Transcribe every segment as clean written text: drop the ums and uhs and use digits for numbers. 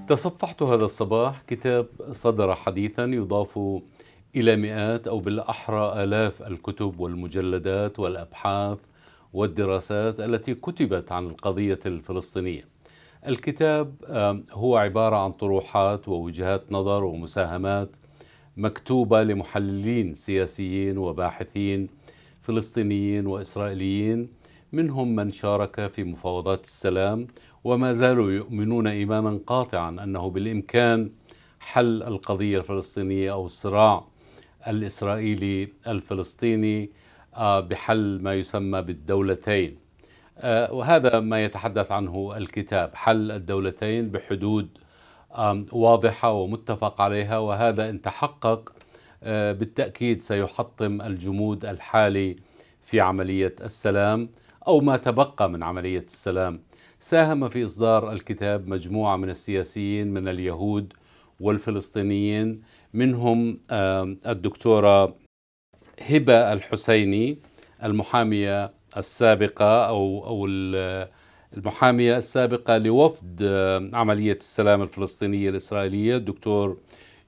تصفحت هذا الصباح كتاب صدر حديثا يضاف إلى مئات أو بالأحرى آلاف الكتب والمجلدات والأبحاث والدراسات التي كتبت عن القضية الفلسطينية. الكتاب هو عبارة عن طروحات ووجهات نظر ومساهمات مكتوبة لمحللين سياسيين وباحثين فلسطينيين وإسرائيليين، منهم من شارك في مفاوضات السلام وما زالوا يؤمنون إيمانا قاطعا أنه بالإمكان حل القضية الفلسطينية أو الصراع الإسرائيلي الفلسطيني بحل ما يسمى بالدولتين. وهذا ما يتحدث عنه الكتاب، حل الدولتين بحدود واضحة ومتفق عليها، وهذا إن تحقق بالتأكيد سيحطم الجمود الحالي في عملية السلام أو ما تبقى من عملية السلام. ساهم في إصدار الكتاب مجموعة من السياسيين من اليهود والفلسطينيين، منهم الدكتورة هبة الحسيني المحامية السابقة أو المحامية السابقة لوفد عملية السلام الفلسطينية الإسرائيلية، الدكتور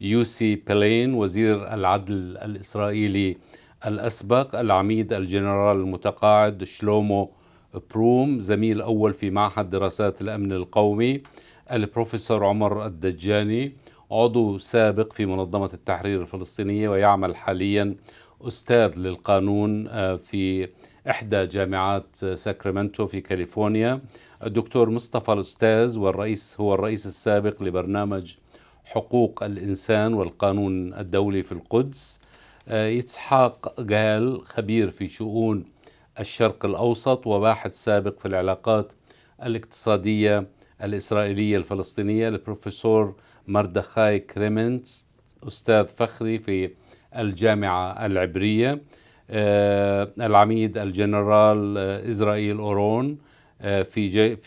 يوسي بيلين وزير العدل الإسرائيلي الأسبق، العميد الجنرال المتقاعد شلومو بروم زميل أول في معهد دراسات الأمن القومي، البروفيسور عمر الدجاني عضو سابق في منظمة التحرير الفلسطينية ويعمل حاليا أستاذ للقانون في إحدى جامعات ساكرامنتو في كاليفورنيا، الدكتور مصطفى الأستاذ هو الرئيس السابق لبرنامج حقوق الإنسان والقانون الدولي في القدس، إسحاق جال خبير في شؤون الشرق الأوسط وباحث سابق في العلاقات الاقتصادية الإسرائيلية الفلسطينية، البروفيسور مردخاي كريمنتس أستاذ فخري في الجامعة العبرية، العميد الجنرال إسرائيل أورون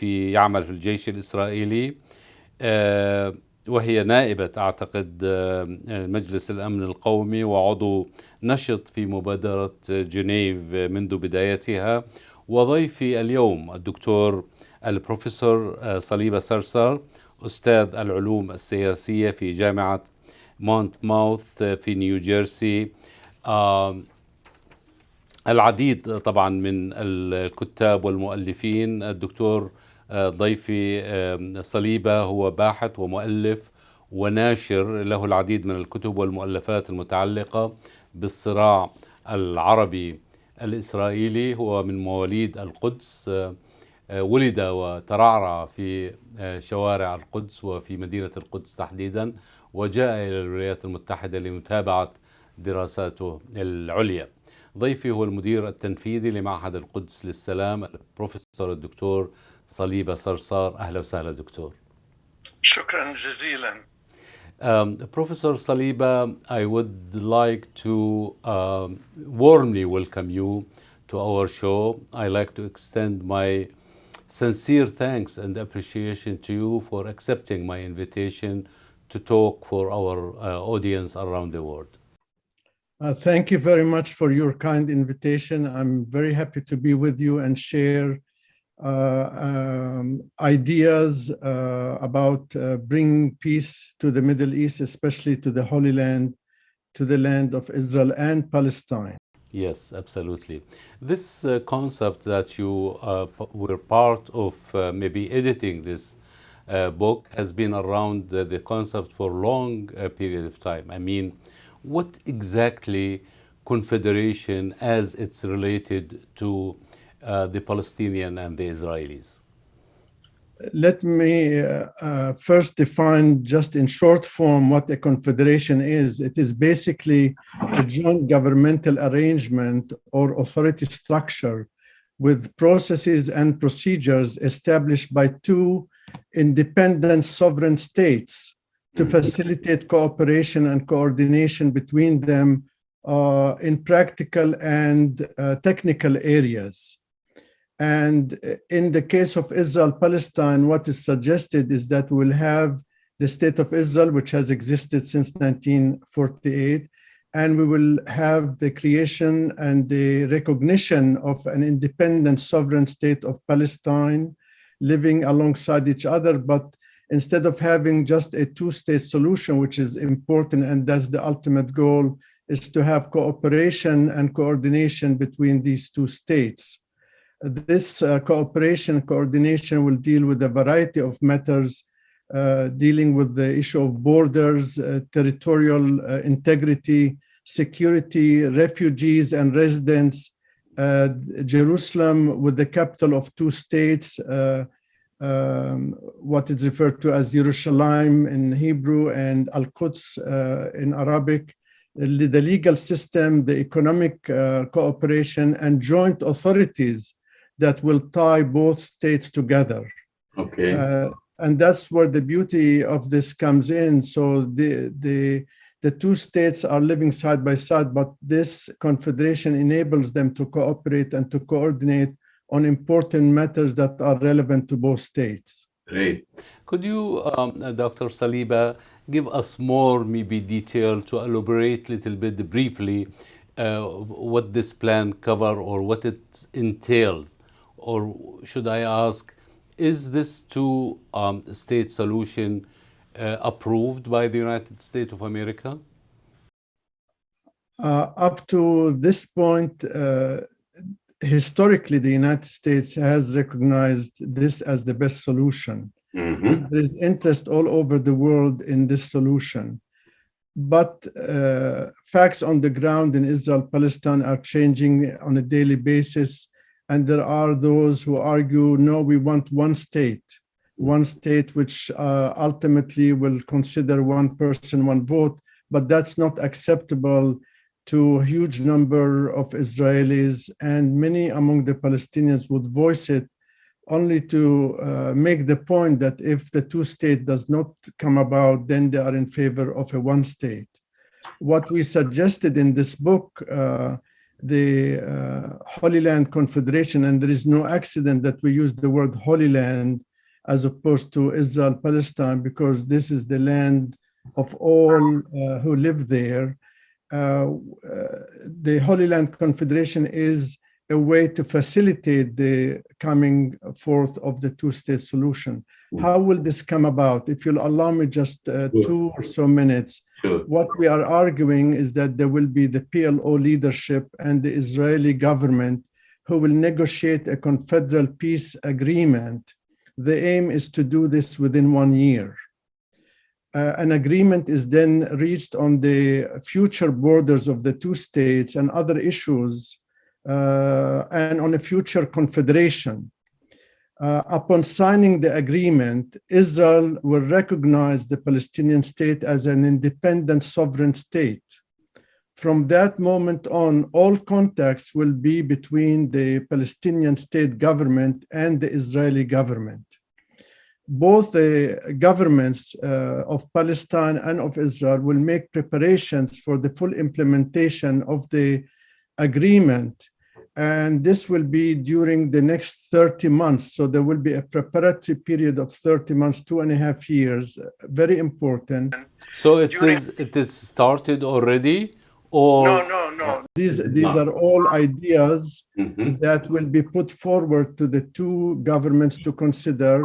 يعمل في الجيش الإسرائيلي، وهي نائبة أعتقد مجلس الأمن القومي وعضو نشط في مبادرة جنيف منذ بدايتها. وضيفي اليوم الدكتور البروفيسور صليبة سرسار أستاذ العلوم السياسية في جامعة مونت ماوث في نيوجيرسي. العديد طبعا من الكتاب والمؤلفين. الدكتور ضيفي صليبة هو باحث ومؤلف وناشر، له العديد من الكتب والمؤلفات المتعلقة بالصراع العربي الإسرائيلي. هو من مواليد القدس، ولد وترعرع في شوارع القدس وفي مدينة القدس تحديدا، وجاء إلى الولايات المتحدة لمتابعة دراساته العليا. ضيفي هو المدير التنفيذي لمعهد القدس للسلام البروفيسور الدكتور صليبة صرصار. أهلا وسهلا دكتور. شكرا جزيلا. Professor Saliba, I would like to warmly welcome you to our show. I like to extend my sincere thanks and appreciation to you for accepting my invitation to talk for our audience around the world. Thank you very much for your kind invitation. I'm very happy to be with you and share ideas about bringing peace to the Middle East, especially to the Holy Land, to the land of Israel and Palestine. Yes, absolutely. This concept that you were part of maybe editing this book has been around the concept for a long period of time. I mean, what exactly Confederation as it's related to the Palestinian and the Israelis? Let me first define just in short form what a confederation is. It is basically a joint governmental arrangement or authority structure with processes and procedures established by two independent sovereign states to facilitate cooperation and coordination between them in practical and technical areas. And in the case of Israel-Palestine, what is suggested is that we'll have the state of Israel, which has existed since 1948, and we will have the creation and the recognition of an independent sovereign state of Palestine living alongside each other, but instead of having just a two-state solution, which is important, and that's the ultimate goal, is to have cooperation and coordination between these two states. This cooperation and coordination will deal with a variety of matters, dealing with the issue of borders, territorial integrity, security, refugees and residents, Jerusalem with the capital of two states, what is referred to as Yerushalayim in Hebrew and Al-Quds in Arabic, the legal system, the economic cooperation, and joint authorities that will tie both states together. Okay. And that's where the beauty of this comes in. So the two states are living side by side, but this confederation enables them to cooperate and to coordinate on important matters that are relevant to both states. Great. Could you, Dr. Saliba, give us more maybe detail to elaborate a little bit briefly what this plan cover or what it entails? Or should I ask, is this two-state solution approved by the United States of America? Up to this point, historically, the United States has recognized this as the best solution. Mm-hmm. There is interest all over the world in this solution. But facts on the ground in Israel, Palestine are changing on a daily basis. And there are those who argue, no, we want one state which ultimately will consider one person, one vote. But that's not acceptable to a huge number of Israelis, and many among the Palestinians would voice it only to make the point that if the two-state does not come about, then they are in favor of a one state. What we suggested in this book, the Holy Land Confederation, and there is no accident that we use the word Holy Land as opposed to Israel, Palestine, because this is the land of all who live there. The Holy Land Confederation is a way to facilitate the coming forth of the two-state solution. How will this come about? If you'll allow me just 2 or so minutes. Sure. What we are arguing is that there will be the PLO leadership and the Israeli government who will negotiate a confederal peace agreement. The aim is to do this within 1 year. An agreement is then reached on the future borders of the two states and other issues, and on a future confederation. Upon signing the agreement, Israel will recognize the Palestinian state as an independent sovereign state. From that moment on, all contacts will be between the Palestinian state government and the Israeli government. Both the governments of Palestine and of Israel will make preparations for the full implementation of the agreement. And this will be during the next 30 months. So there will be a preparatory period of 30 months, 2.5 years, very important. So it is started already? Or No. These are all ideas that will be put forward to the two governments to consider.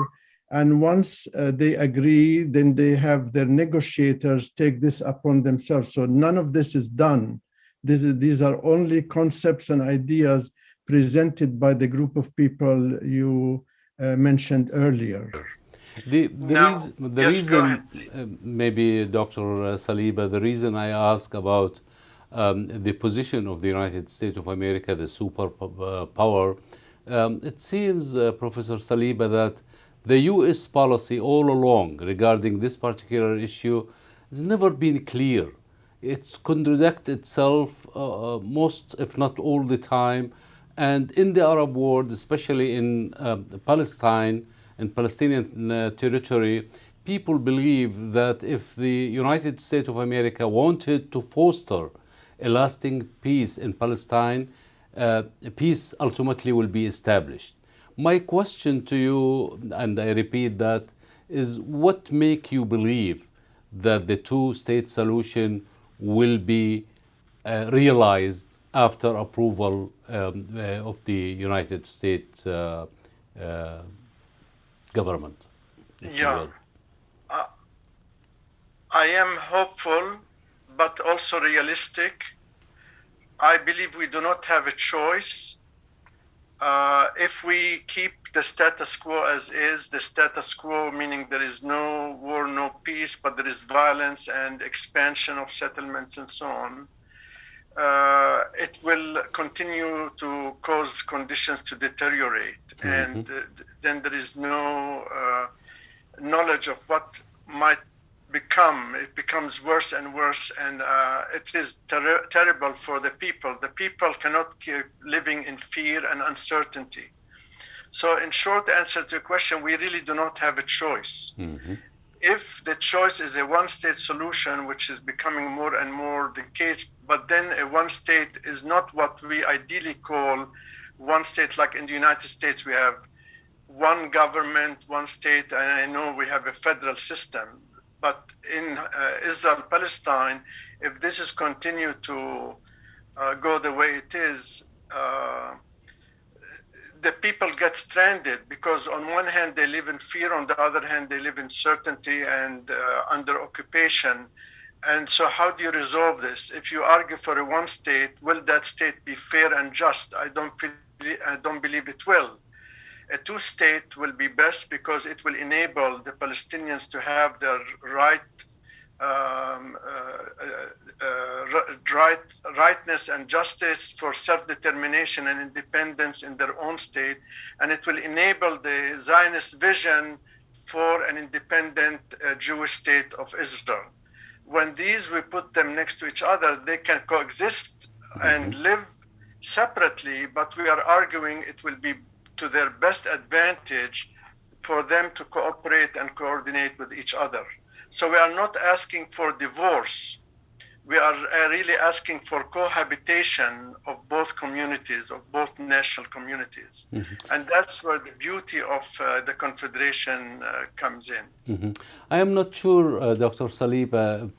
And once they agree, then they have their negotiators take this upon themselves. So none of this is done. These are only concepts and ideas presented by the group of people you mentioned earlier. The reason, maybe Dr. Saliba, the reason I ask about the position of the United States of America, the superpower, it seems, Professor Saliba, that the U.S. policy all along regarding this particular issue has never been clear. It contradicts itself most, if not all the time. And in the Arab world, especially in Palestine and Palestinian territory, people believe that if the United States of America wanted to foster a lasting peace in Palestine, peace ultimately will be established. My question to you, and I repeat that, is what makes you believe that the two-state solution will be realized after approval of the United States government? I am hopeful, but also realistic. I believe we do not have a choice. If we keep the status quo as is, the status quo meaning there is no war, no peace, but there is violence and expansion of settlements and so on, it will continue to cause conditions to deteriorate. And then there is no knowledge of what might become. It becomes worse and worse, and it is terrible for the people. The people cannot keep living in fear and uncertainty. So in short answer to your question, we really do not have a choice. If the choice is a one-state solution, which is becoming more and more the case, but then a one-state is not what we ideally call one state. Like in the United States, we have one government, one state, and I know we have a federal system. But in Israel-Palestine, if this is continued to go the way it is, the people get stranded because on one hand they live in fear, on the other hand they live in certainty and under occupation. And so how do you resolve this? If you argue for a one state, will that state be fair and just? I don't believe it will. A two-state will be best because it will enable the Palestinians to have their rightness and justice for self-determination and independence in their own state, and it will enable the Zionist vision for an independent Jewish state of Israel. When we put them next to each other, they can coexist and live separately, but we are arguing it will be to their best advantage for them to cooperate and coordinate with each other. So we are not asking for divorce. We are really asking for cohabitation of both communities, of both national communities. And that's where the beauty of the Confederation comes in. I am not sure, Dr. Saliba,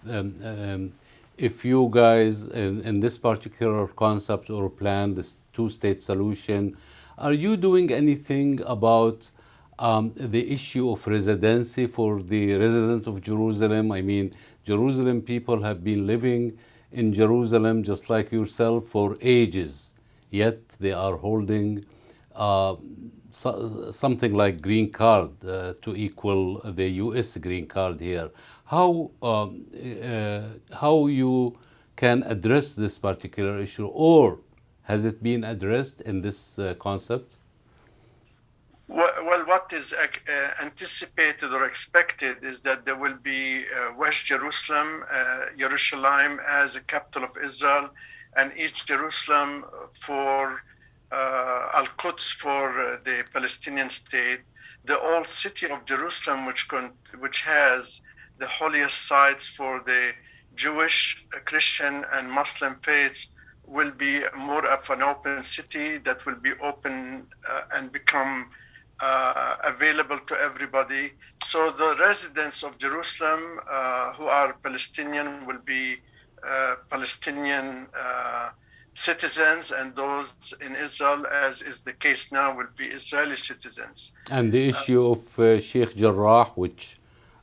if you guys in this particular concept or plan, this two-state solution, are you doing anything about the issue of residency for the resident of Jerusalem? I mean, Jerusalem people have been living in Jerusalem just like yourself for ages, yet they are holding something like green card to equal the U.S. green card here. How you can address this particular issue, or has it been addressed in this concept? Well, what is anticipated or expected is that there will be West Jerusalem, Jerusalem as a capital of Israel, and East Jerusalem for Al-Quds for the Palestinian state. The old city of Jerusalem, which has the holiest sites for the Jewish, Christian, and Muslim faiths, will be more of an open city that will be open and become available to everybody. So the residents of Jerusalem who are Palestinian will be Palestinian citizens, and those in Israel, as is the case now, will be Israeli citizens. And the issue of Sheikh Jarrah, which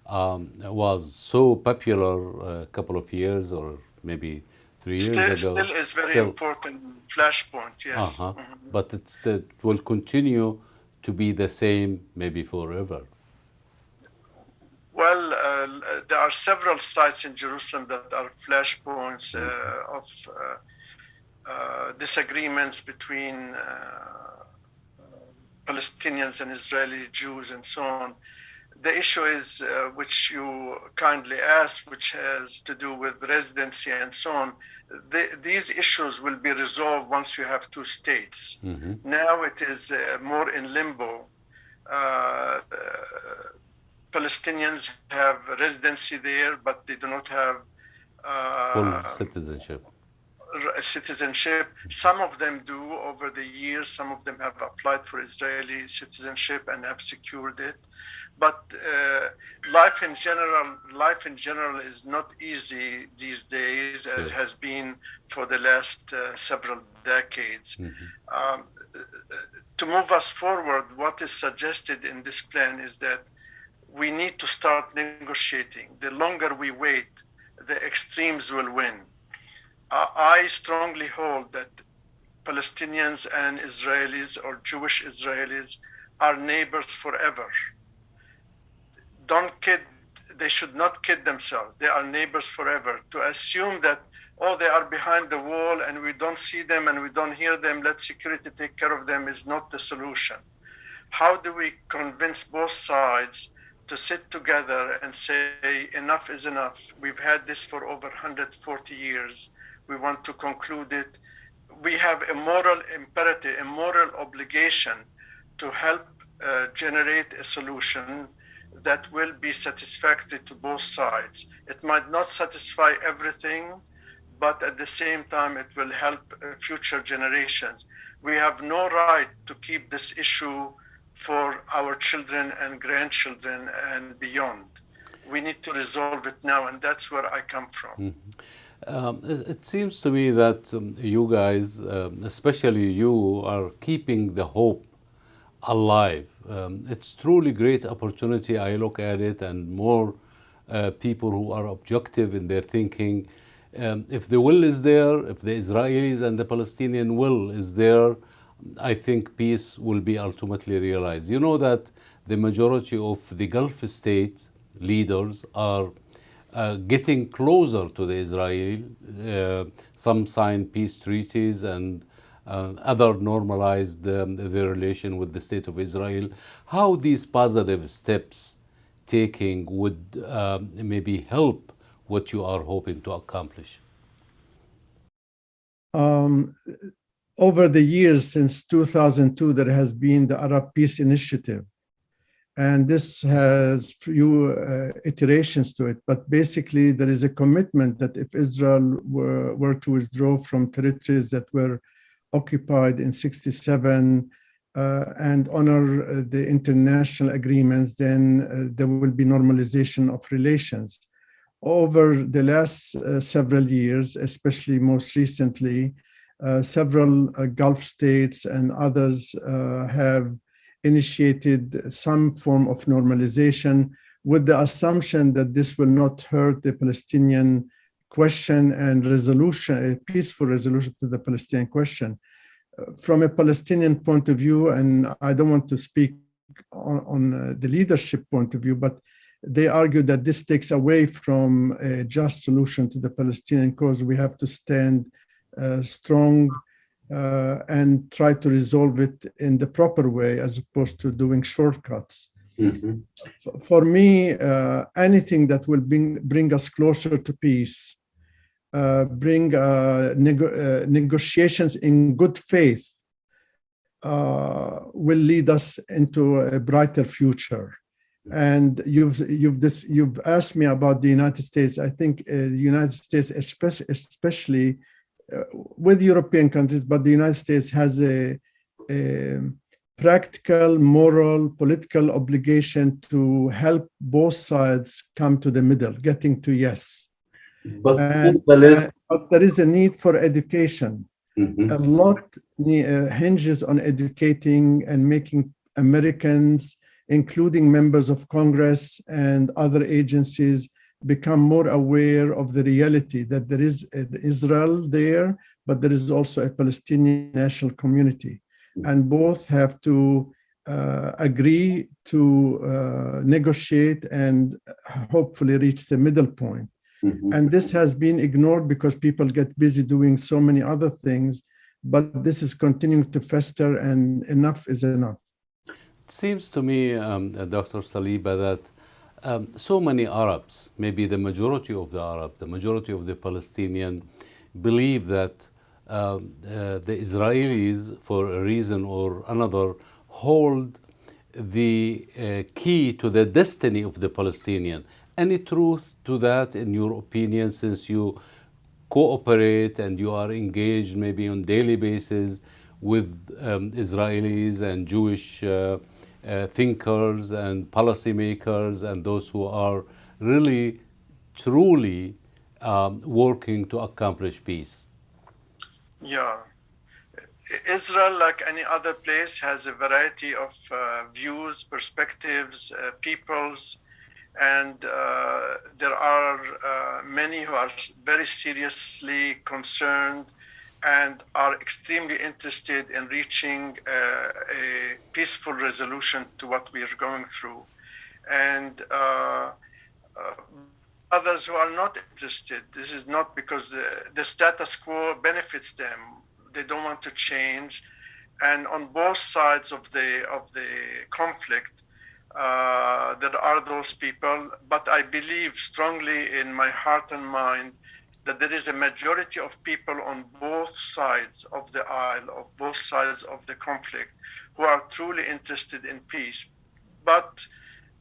was so popular a couple of years or maybe 3 years ago. Still is very important flashpoint, yes. But it will continue to be the same maybe forever. Well, there are several sites in Jerusalem that are flashpoints of disagreements between Palestinians and Israeli Jews and so on. The issue is, which you kindly asked, which has to do with residency and so on. These issues will be resolved once you have two states. Now it is more in limbo. Palestinians have residency there, but they do not have full citizenship. Some of them do over the years. Some of them have applied for Israeli citizenship and have secured it. But life in general is not easy these days, as it has been for the last several decades. To move us forward, what is suggested in this plan is that we need to start negotiating. The longer we wait, the extremes will win. I strongly hold that Palestinians and Israelis or Jewish Israelis are neighbors forever. They should not kid themselves. They are neighbors forever. To assume that, oh, they are behind the wall and we don't see them and we don't hear them, let security take care of them, is not the solution. How do we convince both sides to sit together and say, enough is enough. We've had this for over 140 years. We want to conclude it. We have a moral imperative, a moral obligation to help generate a solution that will be satisfactory to both sides. It might not satisfy everything, but at the same time, it will help future generations. We have no right to keep this issue for our children and grandchildren and beyond. We need to resolve it now, and that's where I come from. It seems to me that you guys, especially you, are keeping the hope alive. It's truly great opportunity. I look at it, and more people who are objective in their thinking. If the will is there, if the Israelis and the Palestinian will is there, I think peace will be ultimately realized. You know that the majority of the Gulf state leaders are getting closer to the Israel. Some signed peace treaties and other normalized their relation with the state of Israel. How these positive steps taking would maybe help what you are hoping to accomplish? Over the years, since 2002, there has been the Arab Peace Initiative. And this has few iterations to it. But basically, there is a commitment that if Israel were to withdraw from territories that were occupied in 1967 and honor the international agreements, then there will be normalization of relations. Over the last several years, especially most recently, several Gulf states and others have initiated some form of normalization with the assumption that this will not hurt the Palestinian question and resolution, a peaceful resolution to the Palestinian question. From a Palestinian point of view, and I don't want to speak on the leadership point of view, but they argue that this takes away from a just solution to the Palestinian cause. We have to stand strong and try to resolve it in the proper way as opposed to doing shortcuts. Mm-hmm. For me, anything that will bring us closer to peace, bring negotiations in good faith, will lead us into a brighter future. And you've asked me about the United States. I think the United States, especially with European countries, but the United States has a practical, moral, political obligation to help both sides come to the middle, getting to yes. But there is a need for education. Mm-hmm. A lot hinges on educating and making Americans, including members of Congress and other agencies, become more aware of the reality that there is Israel there, but there is also a Palestinian national community. And both have to agree to negotiate and hopefully reach the middle point. Mm-hmm. And this has been ignored because people get busy doing so many other things, but this is continuing to fester, and enough is enough. It seems to me, Dr. Saliba, that so many Arabs, maybe the majority of the Arab, the majority of the Palestinian, believe that the Israelis, for a reason or another, hold the key to the destiny of the Palestinian. Any truth to that, in your opinion, since you cooperate and you are engaged maybe on daily basis with Israelis and Jewish thinkers and policymakers and those who are really, truly working to accomplish peace? Yeah. Israel, like any other place, has a variety of views, perspectives, peoples. And there are many who are very seriously concerned and are extremely interested in reaching a peaceful resolution to what we are going through. And others who are not interested, this is not because the status quo benefits them. They don't want to change. And on both sides of the conflict, there are those people, but I believe strongly in my heart and mind that there is a majority of people on both sides of the aisle, of both sides of the conflict, who are truly interested in peace. But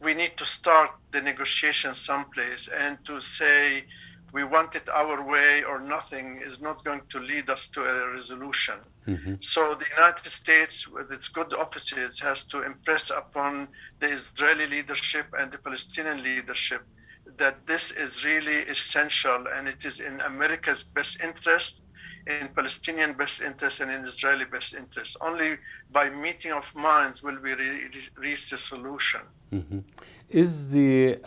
we need to start the negotiations someplace, and to say we want it our way or nothing is not going to lead us to a resolution. Mm-hmm. So the United States, with its good offices, has to impress upon the Israeli leadership and the Palestinian leadership that this is really essential, and it is in America's best interest, in Palestinian best interest, and in Israeli best interest. Only by meeting of minds will we reach the solution. Mm-hmm. Is the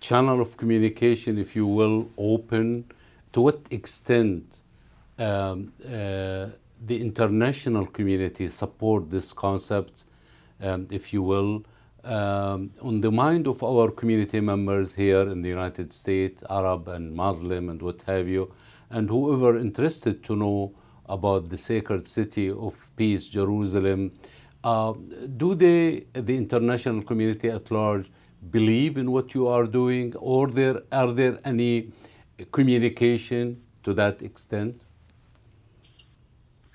channel of communication, if you will, open? To what extent the international community support this concept, if you will, on the mind of our community members here in the United States, Arab and Muslim and what have you, and whoever interested to know about the sacred city of peace, Jerusalem? Do the international community at large believe in what you are doing, or are there any communication to that extent?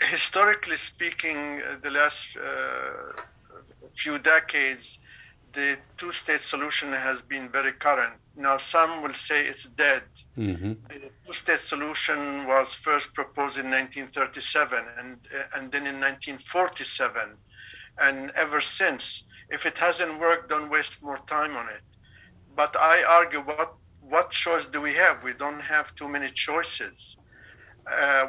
Historically speaking, the last few decades, the two-state solution has been very current. Now, some will say it's dead. Mm-hmm. The two-state solution was first proposed in 1937 and then in 1947. And ever since, if it hasn't worked, don't waste more time on it. But I argue, what choice do we have? We don't have too many choices.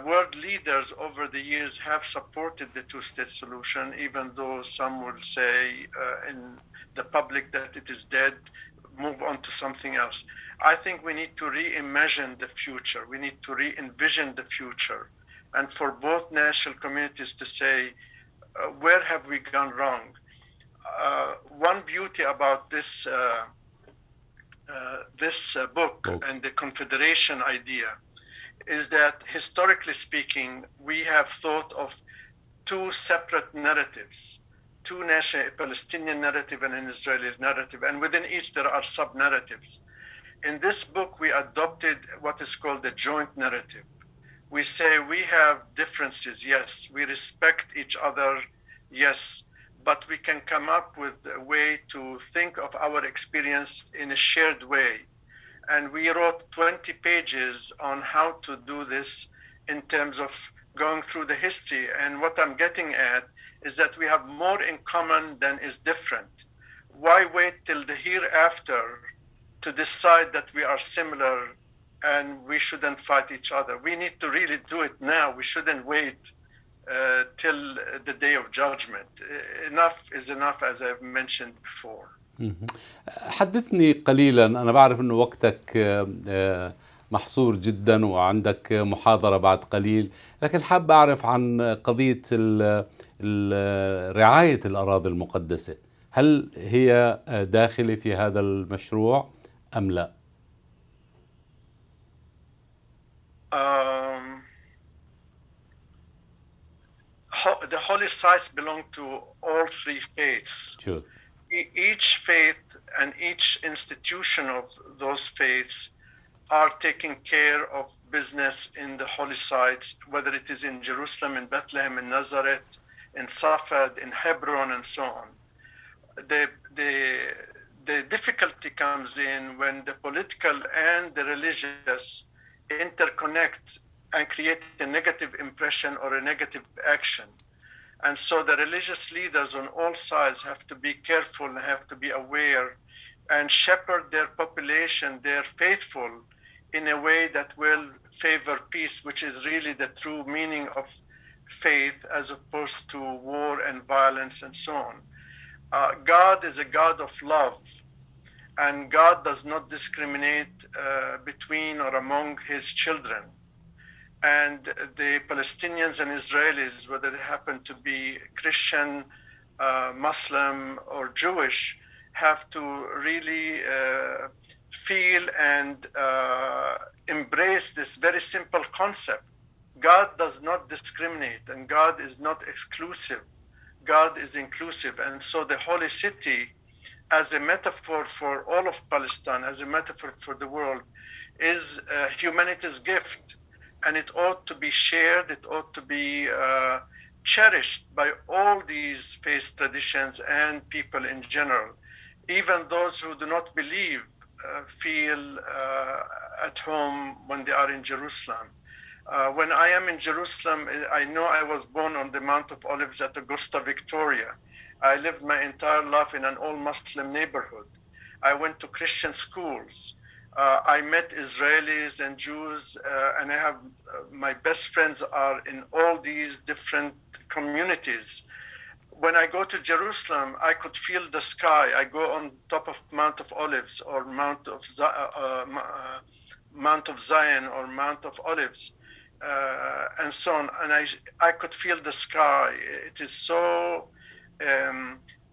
World leaders over the years have supported the two-state solution, even though some will say in the public that it is dead, move on to something else. I think we need to reimagine the future. We need to re-envision the future. And for both national communities to say, where have we gone wrong? One beauty about this book and the Confederation idea is that, historically speaking, we have thought of two separate narratives, two national, Palestinian narrative and an Israeli narrative, and within each there are sub-narratives. In this book, we adopted what is called the joint narrative. We say we have differences, yes, we respect each other, yes, but we can come up with a way to think of our experience in a shared way. And we wrote 20 pages on how to do this in terms of going through the history. And what I'm getting at is that we have more in common than is different. Why wait till the hereafter to decide that we are similar and we shouldn't fight each other? We need to really do it now. We shouldn't wait till the day of judgment. Enough is enough, as I've mentioned before. حدثني قليلا، أنا بعرف أنه وقتك محصور جدا وعندك محاضرة بعد قليل، لكن حاب أعرف عن قضية رعاية الأراضي المقدسة. هل هي داخلة في هذا المشروع أم لا؟ The holy sites belong to all three faiths. Sure. Each faith and each institution of those faiths are taking care of business in the holy sites, whether it is in Jerusalem, in Bethlehem, in Nazareth, in Safed, in Hebron, and so on. The difficulty comes in when the political and the religious interconnect and create a negative impression or a negative action. And so the religious leaders on all sides have to be careful and have to be aware and shepherd their population, their faithful, in a way that will favor peace, which is really the true meaning of faith, as opposed to war and violence and so on. God is a God of love, and God does not discriminate between or among his children. And the Palestinians and Israelis, whether they happen to be Christian, Muslim, or Jewish, have to really feel and embrace this very simple concept. God does not discriminate, and God is not exclusive. God is inclusive. And so the Holy City, as a metaphor for all of Palestine, as a metaphor for the world, is humanity's gift. And it ought to be shared, it ought to be cherished by all these faith traditions and people in general. Even those who do not believe feel at home when they are in Jerusalem. When I am in Jerusalem, I know I was born on the Mount of Olives at Augusta, Victoria. I lived my entire life in an all-Muslim neighborhood. I went to Christian schools. I met Israelis and Jews, and I have my best friends are in all these different communities. When I go to Jerusalem, I could feel the sky. I go on top of Mount of Olives or Mount of Zion or Mount of Olives, and so on. And I could feel the sky. It is so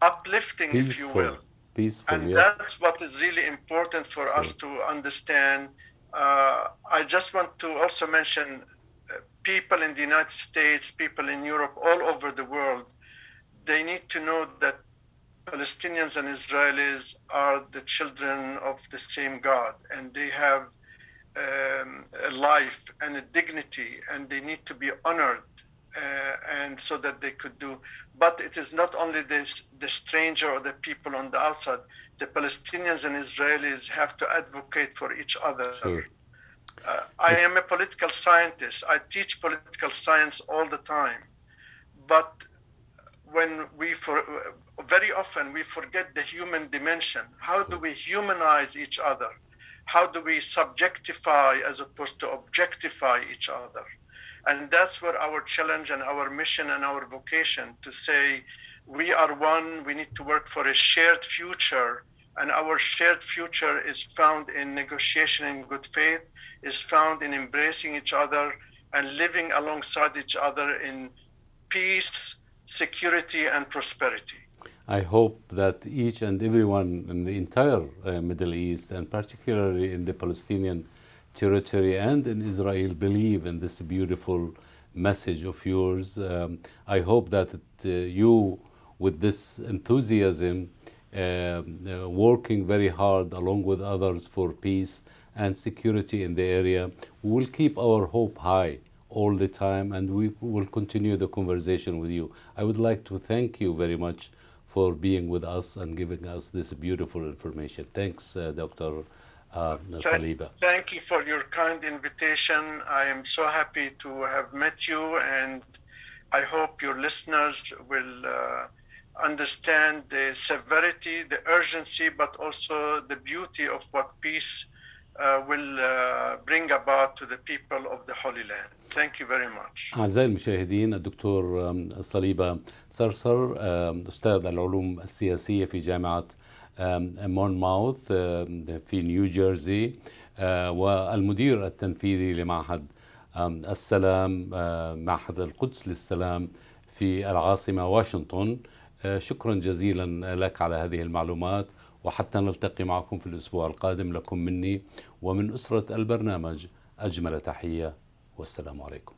uplifting, peaceful, if you will. Peaceful, and yes. That's what is really important for us to understand. I just want to also mention people in the United States, people in Europe, all over the world, they need to know that Palestinians and Israelis are the children of the same God, and they have a life and a dignity, and they need to be honored, and so that they could do. But it is not only the stranger or the people on the outside. The Palestinians and Israelis have to advocate for each other. Sure. I am a political scientist. I teach political science all the time. But when very often we forget the human dimension. How do we humanize each other? How do we subjectify as opposed to objectify each other? And that's where our challenge and our mission and our vocation to say, we are one, we need to work for a shared future. And our shared future is found in negotiation in good faith, is found in embracing each other and living alongside each other in peace, security, and prosperity. I hope that each and everyone in the entire Middle East, and particularly in the Palestinian territory and in Israel, believe in this beautiful message of yours. I hope that you, with this enthusiasm, working very hard along with others for peace and security in the area, will keep our hope high all the time, and we will continue the conversation with you. I would like to thank you very much for being with us and giving us this beautiful information. Thanks, Dr. Saliba. Thank you for your kind invitation. I am so happy to have met you, and I hope your listeners will understand the severity, the urgency, but also the beauty of what peace will bring about to the people of the Holy Land. Thank you very much. أعزائي المشاهدين، الدكتور صليبة صرصر، أستاذ العلوم السياسية في جامعة مونماوث في نيوجيرسي، والمدير التنفيذي لمعهد السلام، معهد القدس للسلام في العاصمة واشنطن. شكرا جزيلا لك على هذه المعلومات، وحتى نلتقي معكم في الأسبوع القادم، لكم مني ومن أسرة البرنامج أجمل تحية، والسلام عليكم.